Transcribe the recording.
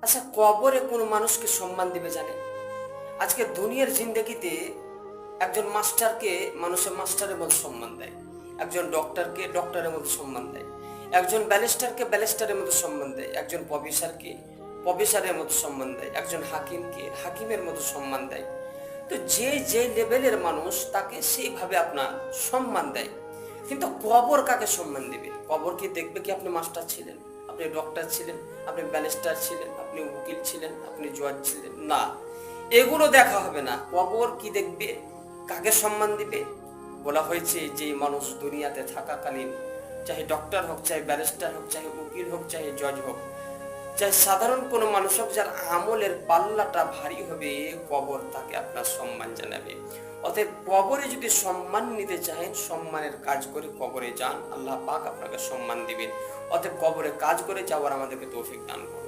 আচ্ছা, কবরে কোন মানুষকে সম্মান দিবে জানেন? আজকে দুনিয়ার জিন্দগিতে একজন মাস্টারকে মানুষের মাস্টারের মতো সম্মান দেয়, একজন ডক্টরকে ডক্টরের মতো সম্মান দেয়, একজন ব্যারিস্টারকে ব্যারিস্টারের মতো সম্মান দেয়, একজন প্রফেসরকে প্রফেসরের মতো সম্মান দেয়, একজন হাকিমকে হাকিমের মতো সম্মান দেয়। তো যে যে লেভেলের মানুষ তাকে সেইভাবে আপনার সম্মান দেয়। কিন্তু কবর কাকে সম্মান দিবে? কবর কি দেখবে কি আপনি মাস্টার ছিলেন, আপনি ডক্টর ছিলেন, আপনি ব্যারিস্টার ছিলেন, আপনি উকিল ছিলেন, আপনি জজ ছিলেন? না, এগুলো দেখা হবে না। কবর কি দেখবে, কাকে সম্মান দিবে? বলা হয়েছে যে মানুষ দুনিয়াতে থাকাকালীন, চাহে ডক্টর হোক, চাহে ব্যারিস্টার হোক, চাহে উকিল হোক, চাহে জজ হোক, চাই সাধারণ কোনো মানুষ হোক, যার আমলের পাল্লাটা ভারী হবে, কবর তাকে আপনার সম্মান জানাবে। অতএব কবরে যদি সম্মান নিতে চাহেন, সম্মানের কাজ করে কবরে যান, আল্লাহ পাক আপনাকে সম্মান দিবেন। অতএব কবরে কাজ করে যাওয়ার আমাদেরকে তৌফিক দান করুন।